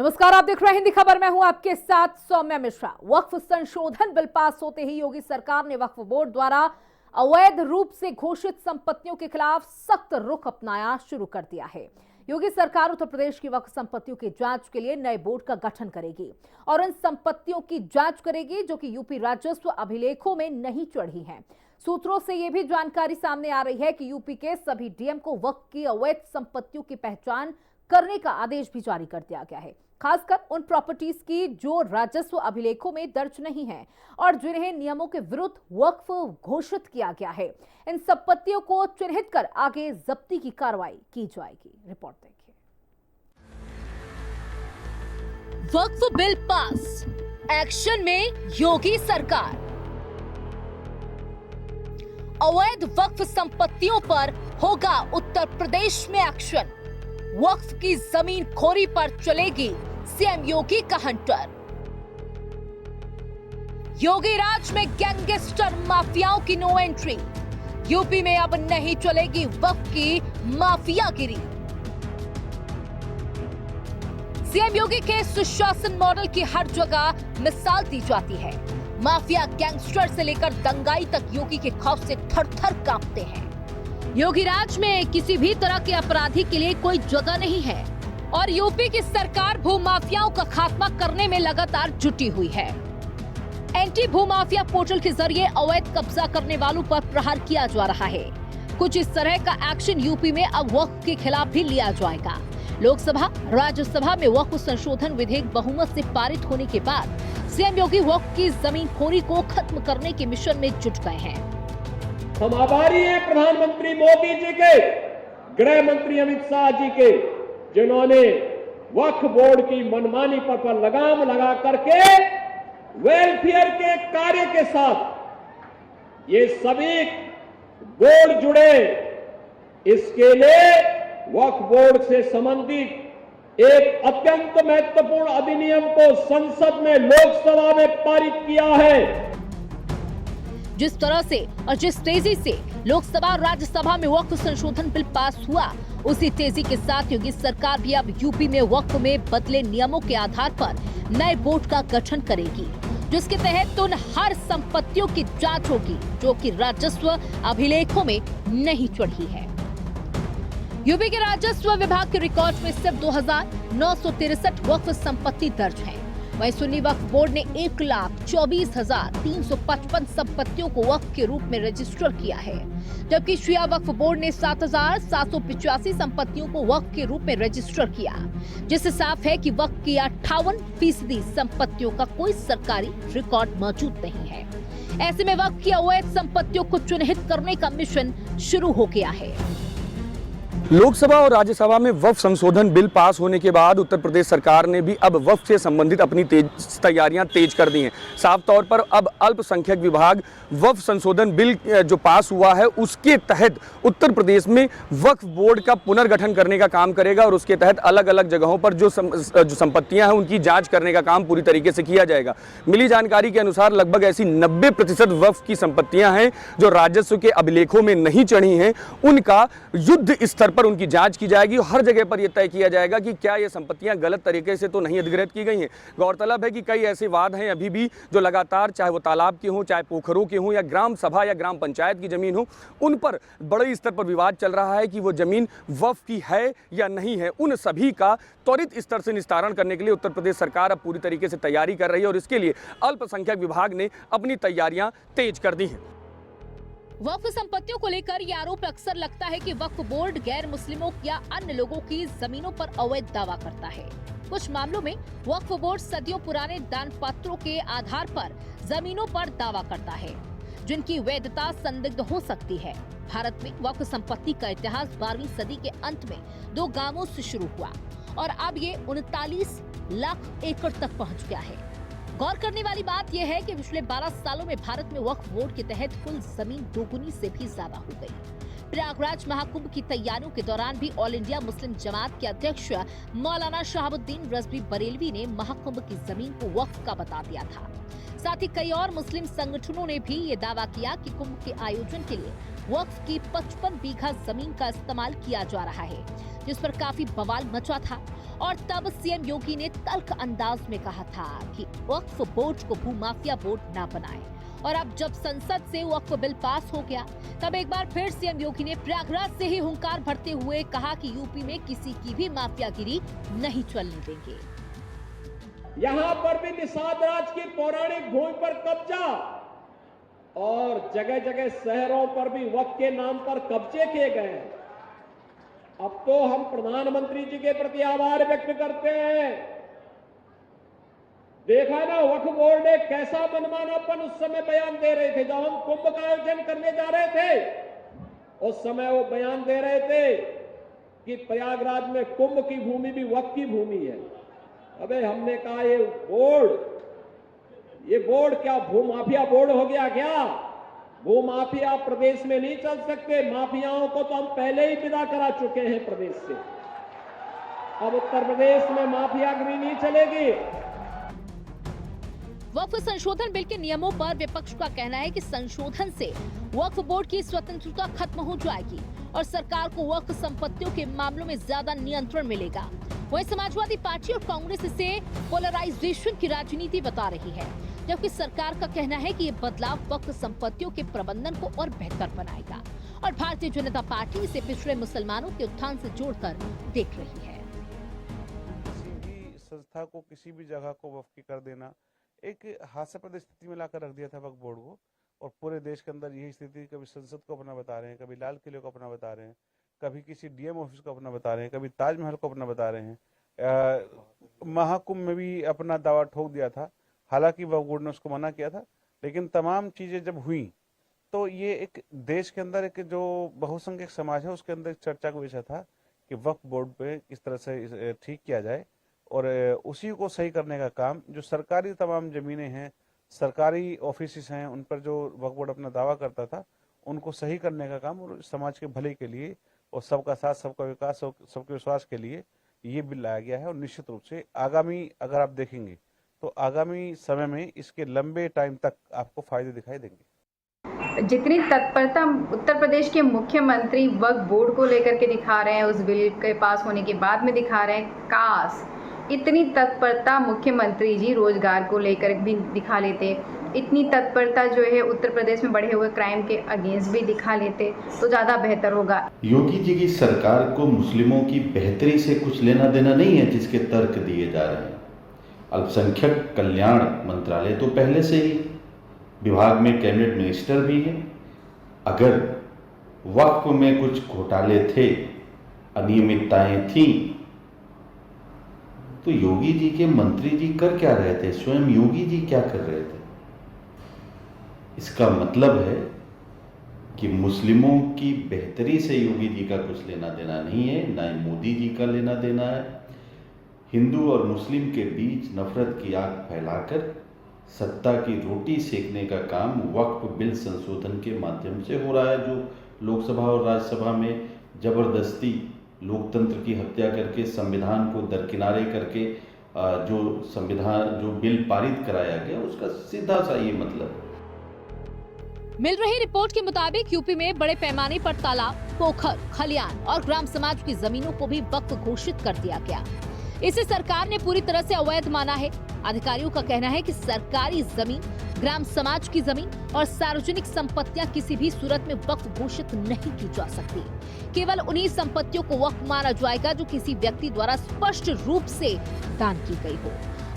नमस्कार, आप देख रहे हैं हिंदी खबर। मैं हूं आपके साथ सौम्या मिश्रा। वक्फ संशोधन बिल पास होते ही योगी सरकार ने वक्फ बोर्ड द्वारा अवैध रूप से घोषित संपत्तियों के खिलाफ सख्त रुख अपनाया शुरू कर दिया है। योगी सरकार उत्तर प्रदेश की वक्फ संपत्तियों की जांच के लिए नए बोर्ड का गठन करेगी और इन संपत्तियों की जांच करेगी जो कि यूपी राजस्व अभिलेखों में नहीं चढ़ी हैं। सूत्रों से यह भी जानकारी सामने आ रही है कि यूपी के सभी डीएम को वक्फ की अवैध संपत्तियों की पहचान करने का आदेश भी जारी कर दिया गया है, खासकर उन प्रॉपर्टीज की जो राजस्व अभिलेखों में दर्ज नहीं है और जिन्हें नियमों के विरुद्ध वक्फ घोषित किया गया है। इन संपत्तियों को चिन्हित कर आगे जब्ती की कार्रवाई की जाएगी। रिपोर्ट देखिए। वक्फ बिल पास, एक्शन में योगी सरकार। अवैध वक्फ संपत्तियों पर होगा उत्तर प्रदेश में एक्शन। वक्फ की जमीन खोरी पर चलेगी सीएम योगी का हंटर। योगी राज में गैंगस्टर माफियाओं की नो एंट्री। यूपी में अब नहीं चलेगी वक्फ की माफियागिरी। सीएम योगी के सुशासन मॉडल की हर जगह मिसाल दी जाती है। माफिया गैंगस्टर से लेकर दंगाई तक योगी के खौफ से थर-थर कांपते हैं। योगी राज में किसी भी तरह के अपराधी के लिए कोई जगह नहीं है और यूपी की सरकार भूमाफियाओं का खात्मा करने में लगातार जुटी हुई है। एंटी भूमाफिया पोर्टल के जरिए अवैध कब्जा करने वालों पर प्रहार किया जा रहा है। कुछ इस तरह का एक्शन यूपी में अब वक्फ के खिलाफ भी लिया जाएगा। लोकसभा राज्यसभा में वक्फ संशोधन विधेयक बहुमत से पारित होने के बाद सीएम योगी वक्फ की जमीन खोरी को खत्म करने के मिशन में जुट गए हैं। हम आभारी हैं प्रधानमंत्री मोदी जी के, गृह मंत्री अमित शाह जी के, जिन्होंने वक्फ बोर्ड की मनमानी पर लगाम लगा करके वेलफेयर के कार्य के साथ ये सभी बोर्ड जुड़े। इसके लिए वक्फ बोर्ड से संबंधित एक अत्यंत महत्वपूर्ण अधिनियम को संसद में लोकसभा में पारित किया है। जिस तरह से और जिस तेजी से लोकसभा और राज्यसभा में वक्फ संशोधन बिल पास हुआ, उसी तेजी के साथ योगी सरकार भी अब यूपी में वक्फ में बदले नियमों के आधार पर नए बोर्ड का गठन करेगी, जिसके तहत उन हर संपत्तियों की जांच होगी जो कि राजस्व अभिलेखों में नहीं चढ़ी है। यूपी के राजस्व विभाग के रिकॉर्ड में सिर्फ 2963 वक्फ संपत्ति दर्ज है। वहीं सुन्नी वक्फ बोर्ड ने 1,24,355 संपत्तियों को वक्फ के रूप में रजिस्टर किया है, जबकि शिया वक्फ बोर्ड ने 7,785 संपत्तियों को वक्फ के रूप में रजिस्टर किया, जिससे साफ है कि वक्फ की 58% संपत्तियों का कोई सरकारी रिकॉर्ड मौजूद नहीं है। ऐसे में वक्फ की अवैध संपत्तियों को चिन्हित करने का मिशन शुरू हो गया है। लोकसभा और राज्यसभा में वक्फ संशोधन बिल पास होने के बाद उत्तर प्रदेश सरकार ने भी अब वक्फ से संबंधित अपनी तैयारियां तेज कर दी हैं। साफ तौर पर अब अल्पसंख्यक विभाग वक्फ संशोधन बिल जो पास हुआ है उसके तहत उत्तर प्रदेश में वक्फ बोर्ड का पुनर्गठन करने का काम करेगा और उसके तहत अलग अलग जगहों पर जो संपत्तियां हैं उनकी जाँच करने का काम पूरी तरीके से किया जाएगा। मिली जानकारी के अनुसार लगभग ऐसी 90% वक्फ की संपत्तियां हैं जो राजस्व के अभिलेखों में नहीं चढ़ी हैं। उनका युद्ध स्तर पर उनकी जांच की जाएगी और हर जगह पर यह तय किया जाएगा कि क्या ये संपत्तियां गलत तरीके से तो नहीं अधिग्रहित की गई हैं। गौरतलब है कि कई ऐसे वाद हैं अभी भी जो लगातार, चाहे वो तालाब के हों, चाहे पोखरों के हों या ग्राम सभा या ग्राम पंचायत की जमीन हो, उन पर बड़े स्तर पर विवाद चल रहा है कि वो जमीन वक्फ की है या नहीं है। उन सभी का त्वरित स्तर से निस्तारण करने के लिए उत्तर प्रदेश सरकार अब पूरी तरीके से तैयारी कर रही है और इसके लिए अल्पसंख्यक विभाग ने अपनी तैयारियां तेज कर दी हैं। वक्फ संपत्तियों को लेकर यह आरोप अक्सर लगता है कि वक्फ बोर्ड गैर मुस्लिमों या अन्य लोगों की जमीनों पर अवैध दावा करता है। कुछ मामलों में वक्फ बोर्ड सदियों पुराने दान पत्रों के आधार पर जमीनों पर दावा करता है, जिनकी वैधता संदिग्ध हो सकती है। भारत में वक्फ संपत्ति का इतिहास 12वीं सदी के अंत में 2 गांवों से शुरू हुआ और अब ये 39 लाख एकड़ तक पहुँच गया है। गौर करने वाली बात यह है कि पिछले 12 सालों में भारत में वक्फ बोर्ड के तहत कुल जमीन दोगुनी से भी ज्यादा हो गई। प्रयागराज महाकुंभ की तैयारियों के दौरान भी ऑल इंडिया मुस्लिम जमात के अध्यक्ष मौलाना शहाबुद्दीन रजवी बरेलवी ने महाकुंभ की जमीन को वक्फ का बता दिया था। साथ ही कई और मुस्लिम संगठनों ने भी ये दावा किया कि कुंभ के आयोजन के लिए वक्फ की 55 बीघा जमीन का इस्तेमाल किया जा रहा है, जिस पर काफी बवाल मचा था और तब सीएम योगी ने तल्ख अंदाज में कहा था कि वक्फ बोर्ड को भूमाफिया बोर्ड ना बनाए। और अब जब संसद से वक्फ बिल पास हो गया, तब एक बार फिर सीएम योगी ने प्रयागराज से ही हुंकार भरते हुए कहा कि यूपी में किसी की भी माफियागिरी नहीं चलने देंगे। यहां पर भी निषाद राज की पौराणिक भूमि पर कब्जा और जगह जगह शहरों पर भी वक्फ के नाम पर कब्जे किए गए हैं। अब तो हम प्रधानमंत्री जी के प्रति आभार व्यक्त करते हैं। देखा ना, वक्फ बोर्ड ने कैसा मनमानापन उस समय बयान दे रहे थे। जब हम कुंभ का आयोजन करने जा रहे थे, उस समय वो बयान दे रहे थे कि प्रयागराज में कुंभ की भूमि भी वक्फ की भूमि है। अबे हमने कहा ये बोर्ड क्या भूमाफिया बोर्ड हो गया क्या? भूमाफिया प्रदेश में नहीं चल सकते। माफियाओं को तो हम पहले ही विदा करा चुके हैं प्रदेश से। अब उत्तर प्रदेश में माफियागिरी नहीं चलेगी। वक्फ संशोधन बिल के नियमों पर विपक्ष का कहना है कि संशोधन से वक्फ बोर्ड की स्वतंत्रता खत्म हो जाएगी और सरकार को वक्फ संपत्तियों के मामलों में ज्यादा नियंत्रण मिलेगा। वहीं समाजवादी पार्टी और कांग्रेस इसे पोलराइजेशन की राजनीति बता रही है, जबकि सरकार का कहना है कि ये बदलाव वक्फ संपत्तियों के प्रबंधन को और बेहतर बनाएगा। और भारतीय जनता पार्टी इसे पिछड़े मुसलमानों के उत्थान से जोड़कर देख रही है। किसी भी संस्था को, किसी भी जगह को वक्फ कर देना एक हास्यास्पद स्थिति में लाकर रख दिया था वक्फ बोर्ड को। और पूरे देश के अंदर यही स्थिति, कभी संसद को अपना बता रहे हैं, कभी लाल किले को अपना बता रहे हैं, कभी किसी डीएम ऑफिस को अपना बता रहे हैं, कभी ताजमहल को अपना बता रहे हैं। महाकुंभ में भी अपना दावा ठोक दिया था, हालांकि वक्फ बोर्ड ने उसको मना किया था। लेकिन तमाम चीजें जब हुई तो ये एक देश के अंदर एक जो बहुसंख्यक समाज है उसके अंदर एक चर्चा का विषय था कि वक्फ बोर्ड पे किस तरह से ठीक किया जाए। और उसी को सही करने का काम, जो सरकारी तमाम जमीनें हैं, सरकारी ऑफिस हैं, उन पर जो वक्फ बोर्ड अपना दावा करता था, उनको सही करने का काम और समाज के भले के लिए और सबका साथ, सबका विकास और सबके विश्वास के लिए ये बिल लाया गया है। और निश्चित रूप से आगामी, अगर आप देखेंगे तो आगामी समय में इसके लंबे टाइम तक आपको फायदे दिखाई देंगे। जितनी तत्परता उत्तर प्रदेश के मुख्यमंत्री वक्फ बोर्ड को लेकर के दिखा रहे हैं, उस बिल के पास होने के बाद में दिखा रहे हैं, काश इतनी तत्परता मुख्यमंत्री जी रोजगार को लेकर भी दिखा लेते, इतनी तत्परता जो है उत्तर प्रदेश में बढ़े हुए क्राइम के अगेंस्ट भी दिखा लेते तो ज़्यादा बेहतर होगा। योगी जी की सरकार को मुस्लिमों की बेहतरी से कुछ लेना देना नहीं है, जिसके तर्क दिए जा रहे हैं। अल्पसंख्यक कल्याण मंत्रालय तो पहले से ही, विभाग में कैबिनेट मिनिस्टर भी है। अगर वक्फ में कुछ घोटाले थे, अनियमितताएं थीं, तो योगी जी के मंत्री जी कर क्या रहे थे, स्वयं योगी जी क्या कर रहे थे? इसका मतलब है कि मुस्लिमों की बेहतरी से योगी जी का कुछ लेना देना नहीं है, ना ही मोदी जी का लेना देना है। हिंदू और मुस्लिम के बीच नफरत की आग फैलाकर सत्ता की रोटी सेकने का काम वक्फ बिल संशोधन के माध्यम से हो रहा है, जो लोकसभा और राज्यसभा में जबरदस्ती लोकतंत्र की हत्या करके, संविधान को दरकिनारे करके जो बिल पारित कराया गया, उसका सीधा सा ये मतलब है। मिल रही रिपोर्ट के मुताबिक यूपी में बड़े पैमाने पर तालाब, पोखर, खलियान और ग्राम समाज की जमीनों को भी वक्फ घोषित कर दिया गया। इसे सरकार ने पूरी तरह से अवैध माना है। अधिकारियों का कहना है कि सरकारी जमीन, ग्राम समाज की जमीन और सार्वजनिक संपत्तियां किसी भी सूरत में वक्फ घोषित नहीं की जा सकती। केवल उन्हीं संपत्तियों को वक्फ माना जाएगा जो किसी व्यक्ति द्वारा स्पष्ट रूप से दान की गई हो।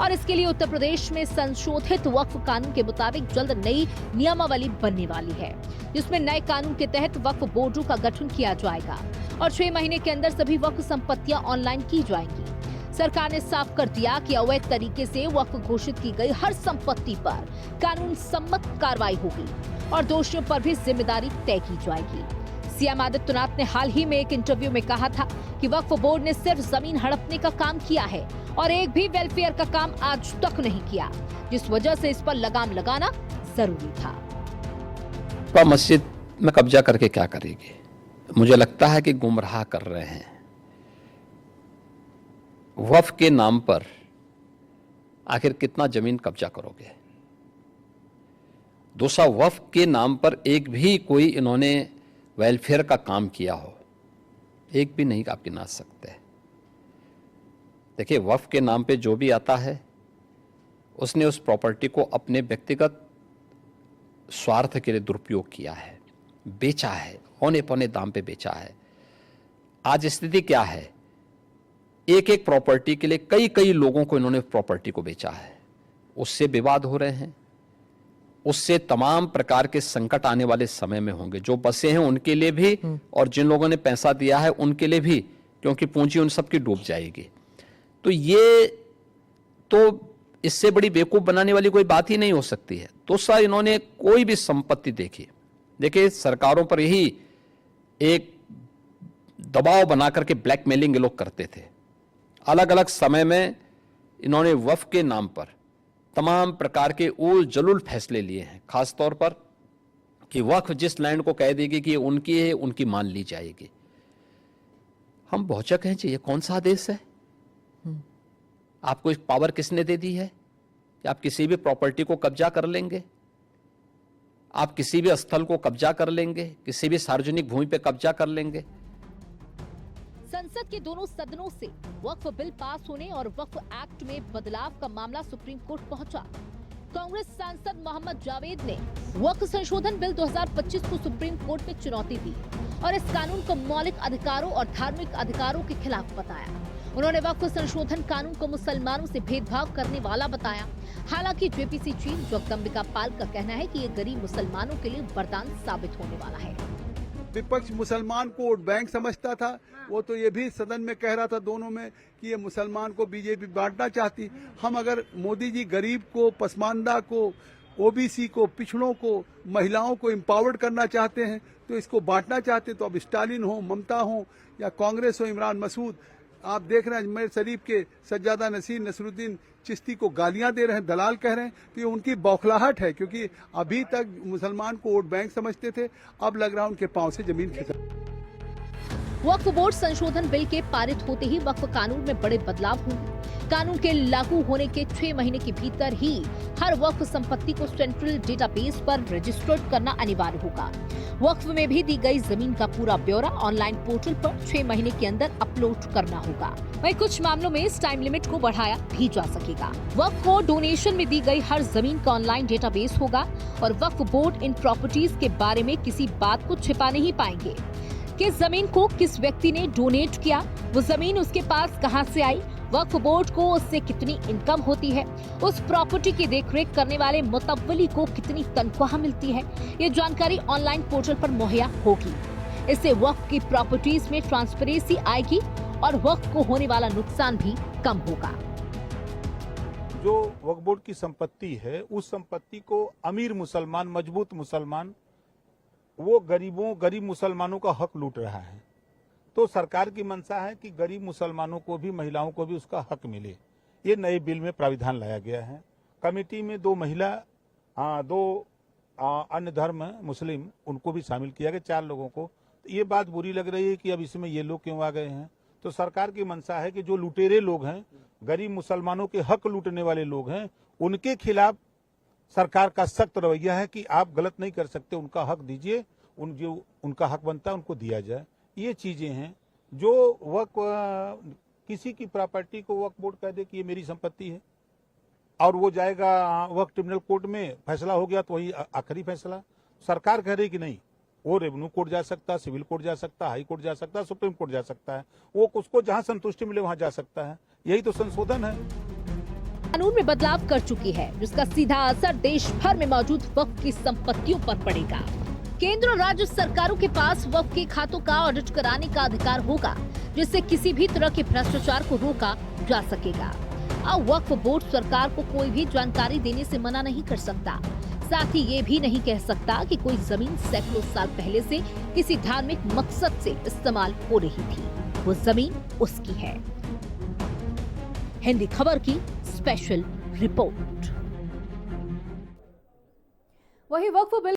और इसके लिए उत्तर प्रदेश में संशोधित वक्फ कानून के मुताबिक जल्द नई नियमावली बनने वाली है, जिसमें नए कानून के तहत वक्फ बोर्डों का गठन किया जाएगा और 6 महीने के अंदर सभी वक्फ संपत्तियां ऑनलाइन की जाएंगी। सरकार ने साफ कर दिया कि अवैध तरीके से वक्फ घोषित की गई हर संपत्ति पर कानून सम्मत कार्रवाई होगी और दोषियों पर भी जिम्मेदारी तय की जाएगी। सीएम आदित्यनाथ ने हाल ही में एक इंटरव्यू में कहा था कि वक्फ बोर्ड ने सिर्फ जमीन हड़पने का काम किया है और एक भी वेलफेयर का काम आज तक नहीं किया, जिस वजह से इस पर लगाम लगाना जरूरी था। मस्जिद में कब्जा करके क्या करेगी? मुझे लगता है कि गुमराह कर रहे हैं। वक्फ के नाम पर आखिर कितना जमीन कब्जा करोगे? दूसरा, वक्फ के नाम पर एक भी कोई इन्होंने वेलफेयर का काम किया हो, एक भी नहीं आप गिना सकते। देखिए, वक्फ के नाम पे जो भी आता है उसने उस प्रॉपर्टी को अपने व्यक्तिगत स्वार्थ के लिए दुरुपयोग किया है, बेचा है, औने पौने दाम पे बेचा है। आज स्थिति क्या है, एक एक प्रॉपर्टी के लिए कई कई लोगों को इन्होंने प्रॉपर्टी को बेचा है। उससे विवाद हो रहे हैं, उससे तमाम प्रकार के संकट आने वाले समय में होंगे। जो बसे हैं उनके लिए भी और जिन लोगों ने पैसा दिया है उनके लिए भी, क्योंकि पूंजी उन सबकी डूब जाएगी। तो ये तो इससे बड़ी बेवकूफ बनाने वाली कोई बात ही नहीं हो सकती है। दूसरा, इन्होंने कोई भी संपत्ति देखी, देखिए सरकारों पर यही एक दबाव बना करके ब्लैकमेलिंग ये लोग करते थे। अलग अलग समय में इन्होंने वक्फ के नाम पर तमाम प्रकार के उल जलुल फैसले लिए हैं, खासतौर पर कि वक्फ जिस लैंड को कह देगी कि ये उनकी है, उनकी मान ली जाएगी। हम बहुचक हैं जी, ये कौन सा आदेश है? आपको एक पावर किसने दे दी है कि आप किसी भी प्रॉपर्टी को कब्जा कर लेंगे, आप किसी भी स्थल को कब्जा कर लेंगे, किसी भी सार्वजनिक भूमि पे कब्जा कर लेंगे? संसद के दोनों सदनों से वक्फ बिल पास होने और वक्फ एक्ट में बदलाव का मामला सुप्रीम कोर्ट पहुंचा। कांग्रेस सांसद मोहम्मद जावेद ने वक्फ संशोधन बिल 2025 को सुप्रीम कोर्ट में चुनौती दी और इस कानून को मौलिक अधिकारों और धार्मिक अधिकारों के खिलाफ बताया। उन्होंने वक्फ संशोधन कानून को मुसलमानों से भेदभाव करने वाला बताया। हालांकि जेपीसी चीफ जगदम्बिका पाल का कहना है कि ये गरीब मुसलमानों के लिए वरदान साबित होने वाला है। विपक्ष मुसलमान को वोट बैंक समझता था, वो तो ये भी सदन में कह रहा था दोनों में कि ये मुसलमान को बीजेपी बांटना चाहती। हम अगर मोदी जी गरीब को, पसमानदा को, ओबीसी को, पिछड़ों को, महिलाओं को एम्पावर्ड करना चाहते हैं तो इसको बांटना चाहते, तो अब स्टालिन हो, ममता हो या कांग्रेस हो, इमरान मसूद, आप देख रहे हैं अजमेर शरीफ के सज्जादा नसीर नसरुद्दीन चिश्ती को गालियां दे रहे हैं, दलाल कह रहे हैं। तो ये उनकी बौखलाहट है, क्योंकि अभी तक मुसलमान को वोट बैंक समझते थे, अब लग रहा है उनके पांव से जमीन खिसक। वक्फ बोर्ड संशोधन बिल के पारित होते ही वक्फ कानून में बड़े बदलाव होंगे। कानून के लागू होने के 6 महीने के भीतर ही हर वक्फ संपत्ति को सेंट्रल डेटाबेस पर रजिस्टर्ड करना अनिवार्य होगा। वक्फ में भी दी गई जमीन का पूरा ब्यौरा ऑनलाइन पोर्टल पर 6 महीने के अंदर अपलोड करना होगा। वहीं कुछ मामलों में इस टाइम लिमिट को बढ़ाया भी जा सकेगा। वक्फ को डोनेशन में दी गई हर जमीन का ऑनलाइन डेटाबेस होगा और वक्फ बोर्ड इन प्रॉपर्टीज के बारे में किसी बात को छिपा नहीं पाएंगे। किस जमीन को किस व्यक्ति ने डोनेट किया, वो जमीन उसके पास कहां से आई, वक्फ बोर्ड को उससे कितनी इनकम होती है, उस प्रॉपर्टी की देखरेख करने वाले मुतव्वली को कितनी तनख्वाह मिलती है, ये जानकारी ऑनलाइन पोर्टल पर मुहैया होगी। इससे वक्फ की प्रॉपर्टीज में ट्रांसपेरेंसी आएगी और वक्फ को होने वाला नुकसान भी कम होगा। जो वक्फ बोर्ड की संपत्ति है, उस संपत्ति को अमीर मुसलमान, मजबूत मुसलमान, वो गरीब मुसलमानों का हक लूट रहा है। तो सरकार की मंशा है कि गरीब मुसलमानों को भी, महिलाओं को भी उसका हक मिले। ये नए बिल में प्राविधान लाया गया है। कमेटी में 2 महिला, 2 अन्य धर्म मुस्लिम, उनको भी शामिल किया गया, 4 लोगों को। तो ये बात बुरी लग रही है कि अब इसमें ये लोग क्यों आ गए हैं। तो सरकार की मंशा है कि जो लुटेरे लोग हैं, गरीब मुसलमानों के हक लूटने वाले लोग हैं, उनके खिलाफ सरकार का सख्त रवैया है कि आप गलत नहीं कर सकते, उनका हक दीजिए, जो उनका हक बनता है उनको दिया जाए। ये चीजें हैं जो किसी की प्रॉपर्टी को वक्फ बोर्ड कह दे कि ये मेरी संपत्ति है और वो जाएगा वक्फ ट्रिब्यूनल कोर्ट में, फैसला हो गया तो वही आखिरी फैसला। सरकार कह रही कि नहीं, वो रेवेन्यू कोर्ट जा सकता, सिविल कोर्ट जा सकता, हाई कोर्ट जा सकता, सुप्रीम कोर्ट जा सकता है, वो उसको जहां संतुष्टि मिले वहां जा सकता है। यही तो संशोधन है। कानून में बदलाव कर चुकी है, जिसका सीधा असर देश भर में मौजूद वक्फ की संपत्तियों पर पड़ेगा। केंद्र और राज्य सरकारों के पास वक्फ के खातों का ऑडिट कराने का अधिकार होगा, जिससे किसी भी तरह के भ्रष्टाचार को रोका जा सकेगा। अब वक्फ बोर्ड सरकार को कोई भी जानकारी देने से मना नहीं कर सकता। साथ ही ये भी नहीं कह सकता कि कोई जमीन सैकड़ों साल पहले से किसी धार्मिक मकसद से इस्तेमाल हो रही थी, वो जमीन उसकी है। हिंदी खबर की स्पेशल रिपोर्ट। वही वक्फ बिल